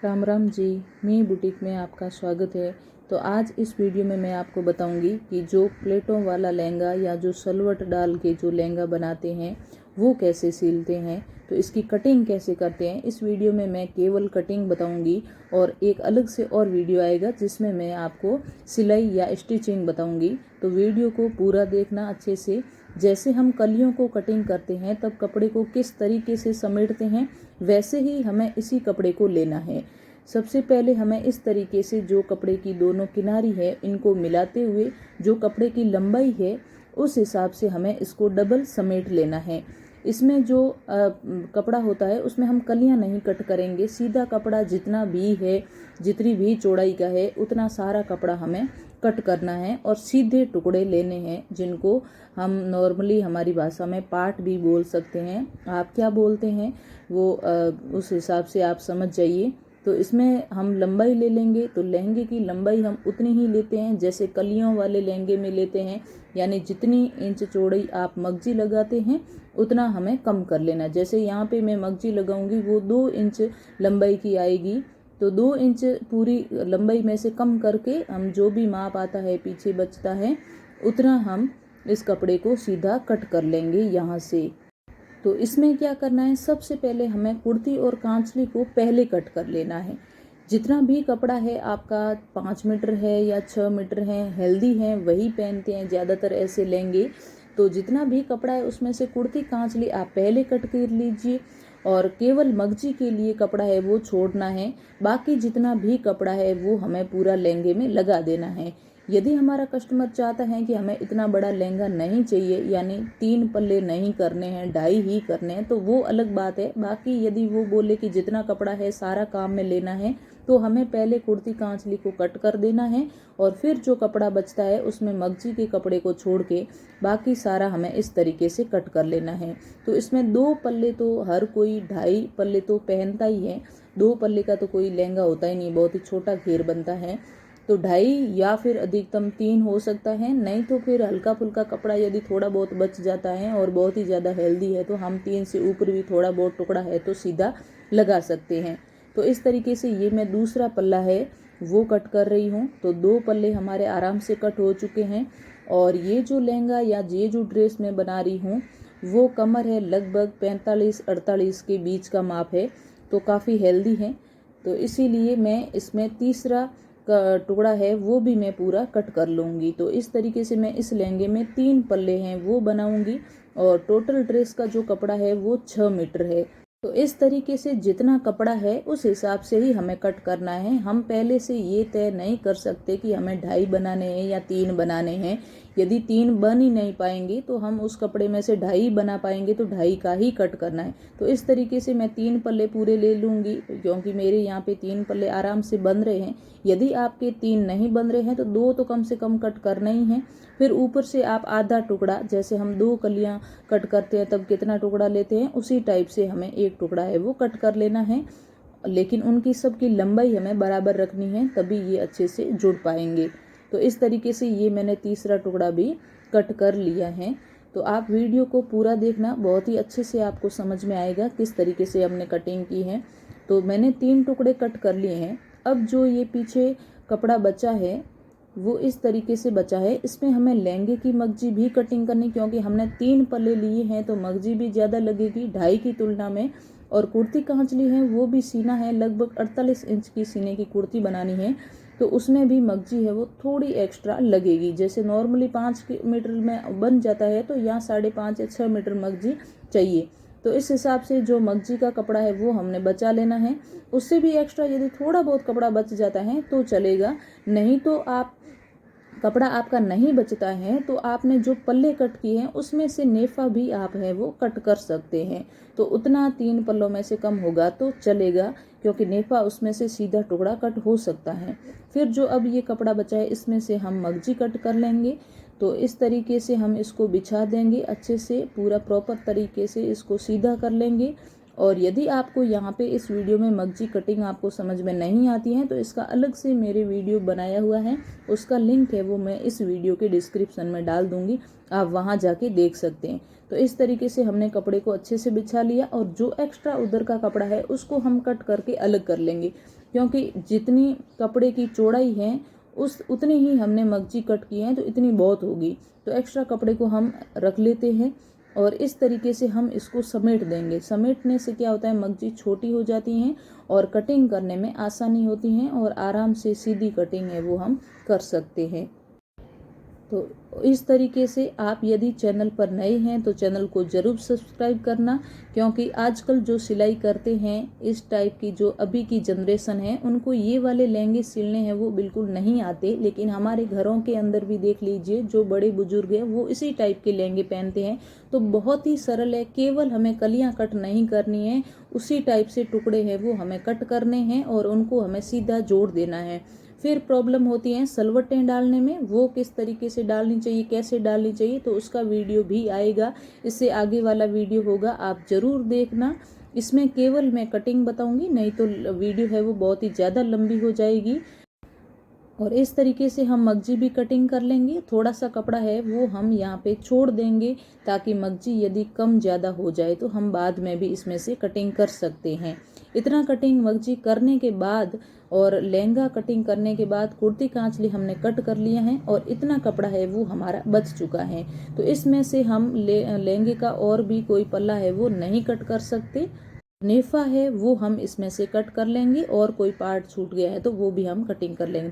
राम राम जी, मी boutique में आपका स्वागत है। तो आज इस वीडियो में मैं आपको बताऊंगी कि जो प्लेटों वाला लहंगा या जो सलवट डाल के जो लहंगा बनाते हैं वो कैसे सिलते हैं, तो इसकी कटिंग कैसे करते हैं। इस वीडियो में मैं केवल कटिंग बताऊंगी और एक अलग से और वीडियो आएगा जिसमें मैं आपको सिलाई या स्टिचिंग बताऊंगी। तो वीडियो को पूरा देखना अच्छे से। जैसे हम कलियों को कटिंग करते हैं तब कपड़े को किस तरीके से समेटते हैं, वैसे ही हमें इसी कपड़े को लेना है। सबसे पहले हमें इस तरीके से जो कपड़े की दोनों किनारी है इनको मिलाते हुए जो कपड़े की लंबाई है उस हिसाब से हमें इसको डबल समेट लेना है। इसमें जो कपड़ा होता है उसमें हम कलियां नहीं कट करेंगे, सीधा कपड़ा जितना भी है, जितनी भी चौड़ाई का है उतना सारा कपड़ा हमें कट करना है और सीधे टुकड़े लेने हैं, जिनको हम नॉर्मली हमारी भाषा में पार्ट भी बोल सकते हैं। आप क्या बोलते हैं वो उस हिसाब से आप समझ जाइए। तो इसमें हम लंबाई ले लेंगे, तो लहंगे की लंबाई हम उतनी ही लेते हैं जैसे कलियों वाले लहंगे में लेते हैं, यानी जितनी इंच चौड़ाई आप मगजी लगाते हैं उतना हमें कम कर लेना। जैसे यहाँ पे मैं मगजी लगाऊंगी वो 2 इंच लंबाई की आएगी, तो 2 इंच पूरी लंबाई में से कम करके हम जो भी माप आता है पीछे बचता है उतना हम इस कपड़े को सीधा कट कर लेंगे यहाँ से। तो इसमें क्या करना है, सबसे पहले हमें कुर्ती और कांचली को पहले कट कर लेना है। जितना भी कपड़ा है आपका 5 मीटर है या 6 मीटर है, हेल्दी है वही पहनते हैं ज़्यादातर ऐसे लहंगे। तो जितना भी कपड़ा है उसमें से कुर्ती कांचली आप पहले कट कर लीजिए और केवल मगजी के लिए कपड़ा है वो छोड़ना है। बाकी जितना भी कपड़ा है वो हमें पूरा लहंगे में लगा देना है। यदि हमारा कस्टमर चाहता है कि हमें इतना बड़ा लहंगा नहीं चाहिए, यानी 3 पल्ले नहीं करने हैं, 2.5 ही करने हैं, तो वो अलग बात है। बाकी यदि वो बोले कि जितना कपड़ा है सारा काम में लेना है तो हमें पहले कुर्ती कांचली को कट कर देना है और फिर जो कपड़ा बचता है उसमें मगजी के कपड़े को छोड़ के बाकी सारा हमें इस तरीके से कट कर लेना है। तो इसमें 2 पल्ले तो हर कोई 2.5 पल्ले तो पहनता ही है, 2 पल्ले का तो कोई लहंगा होता ही नहीं, बहुत ही छोटा घेर बनता है। तो 2.5 या फिर अधिकतम 3 हो सकता है, नहीं तो फिर हल्का फुल्का कपड़ा यदि थोड़ा बहुत बच जाता है और बहुत ही ज़्यादा हेल्दी है तो हम 3 से ऊपर भी थोड़ा बहुत टुकड़ा है तो सीधा लगा सकते हैं। तो इस तरीके से ये मैं दूसरा पल्ला है वो कट कर रही हूँ। तो 2 पल्ले हमारे आराम से कट हो चुके हैं और ये जो लहंगा या ये जो ड्रेस मैं बना रही हूँ वो कमर है लगभग 45-48 के बीच का माप है, तो काफ़ी हेल्दी है। तो इसीलिए मैं इसमें तीसरा का टुकड़ा है वो भी मैं पूरा कट कर लूँगी। तो इस तरीके से मैं इस लहंगे में 3 पल्ले हैं वो बनाऊँगी और टोटल ड्रेस का जो कपड़ा है वो 6 मीटर है। तो इस तरीके से जितना कपड़ा है उस हिसाब से ही हमें कट करना है। हम पहले से ये तय नहीं कर सकते कि हमें 2.5 बनाने हैं या 3 बनाने हैं। यदि 3 बन ही नहीं पाएंगे तो हम उस कपड़े में से 2.5 बना पाएंगे, तो 2.5 का ही कट करना है। तो इस तरीके से मैं 3 पल्ले पूरे ले लूँगी क्योंकि मेरे यहाँ पे 3 पल्ले आराम से बन रहे हैं। यदि आपके 3 नहीं बन रहे हैं तो 2 तो कम से कम कट करना ही है। फिर ऊपर से आप आधा टुकड़ा, जैसे हम 2 कलियां कट करते हैं तब कितना टुकड़ा लेते हैं उसी टाइप से हमें एक टुकड़ा है वो कट कर लेना है, लेकिन उनकी सबकी लंबाई हमें बराबर रखनी है तभी ये अच्छे से जुड़ पाएंगे। तो इस तरीके से ये मैंने तीसरा टुकड़ा भी कट कर लिया है। तो आप वीडियो को पूरा देखना, बहुत ही अच्छे से आपको समझ में आएगा किस तरीके से हमने कटिंग की है। तो मैंने 3 टुकड़े कट कर लिए हैं। अब जो ये पीछे कपड़ा बचा है वो इस तरीके से बचा है। इसमें हमें लहंगे की मगजी भी कटिंग करनी, क्योंकि हमने 3 पल्ले लिए हैं तो मगजी भी ज़्यादा लगेगी 2.5 की तुलना में। और कुर्ती कांचली है वो भी सीना है, लगभग 48 इंच की सीने की कुर्ती बनानी है तो उसमें भी मगजी है वो थोड़ी एक्स्ट्रा लगेगी। जैसे नॉर्मली 5 मीटर में बन जाता है तो यहाँ 5.5 या 6 मीटर मगजी चाहिए। तो इस हिसाब से जो मगजी का कपड़ा है वो हमने बचा लेना है। उससे भी एक्स्ट्रा यदि थोड़ा बहुत कपड़ा बच जाता है तो चलेगा, नहीं तो आप कपड़ा आपका नहीं बचता है तो आपने जो पल्ले कट किए हैं उसमें से नेफा भी आप है वो कट कर सकते हैं। तो उतना 3 पल्लों में से कम होगा तो चलेगा, क्योंकि नेफा उसमें से सीधा टुकड़ा कट हो सकता है। फिर जो अब ये कपड़ा बचा है इसमें से हम मगजी कट कर लेंगे। तो इस तरीके से हम इसको बिछा देंगे अच्छे से, पूरा प्रॉपर तरीके से इसको सीधा कर लेंगे। और यदि आपको यहाँ पे इस वीडियो में मगजी कटिंग आपको समझ में नहीं आती है तो इसका अलग से मेरे वीडियो बनाया हुआ है, उसका लिंक है वो मैं इस वीडियो के डिस्क्रिप्शन में डाल दूंगी, आप वहाँ जाके देख सकते हैं। तो इस तरीके से हमने कपड़े को अच्छे से बिछा लिया और जो एक्स्ट्रा उधर का कपड़ा है उसको हम कट करके अलग कर लेंगे, क्योंकि जितनी कपड़े की चौड़ाई है उतनी ही हमने मगजी कट की है, तो इतनी बहुत होगी। तो एक्स्ट्रा कपड़े को हम रख लेते हैं और इस तरीके से हम इसको समेट देंगे। समेटने से क्या होता है, मगजी छोटी हो जाती हैं और कटिंग करने में आसानी होती है और आराम से सीधी कटिंग है वो हम कर सकते हैं। तो इस तरीके से आप यदि चैनल पर नए हैं तो चैनल को ज़रूर सब्सक्राइब करना, क्योंकि आजकल जो सिलाई करते हैं इस टाइप की जो अभी की जनरेशन है उनको ये वाले लहंगे सिलने हैं वो बिल्कुल नहीं आते। लेकिन हमारे घरों के अंदर भी देख लीजिए, जो बड़े बुजुर्ग हैं वो इसी टाइप के लहंगे पहनते हैं। तो बहुत ही सरल है, केवल हमें कलियाँ कट नहीं करनी है, उसी टाइप से टुकड़े हैं वो हमें कट करने हैं और उनको हमें सीधा जोड़ देना है। फिर प्रॉब्लम होती है सलवटें डालने में, वो किस तरीके से डालनी चाहिए, कैसे डालनी चाहिए, तो उसका वीडियो भी आएगा। इससे आगे वाला वीडियो होगा, आप ज़रूर देखना। इसमें केवल मैं कटिंग बताऊंगी, नहीं तो वीडियो है वो बहुत ही ज़्यादा लंबी हो जाएगी। और इस तरीके से हम मगजी भी कटिंग कर लेंगे। थोड़ा सा कपड़ा है वो हम यहाँ पे छोड़ देंगे, ताकि मगजी यदि कम ज़्यादा हो जाए तो हम बाद में भी इसमें से कटिंग कर सकते हैं। इतना कटिंग मगजी करने के बाद और लहंगा कटिंग करने के बाद कुर्ती कांचली हमने कट कर लिया है और इतना कपड़ा है वो हमारा बच चुका है। तो इसमें से हम लहंगे का और भी कोई पल्ला है वो नहीं कट कर सकते। नेफा है वो हम इसमें से कट कर लेंगे और कोई पार्ट छूट गया है तो वो भी हम कटिंग कर लेंगे।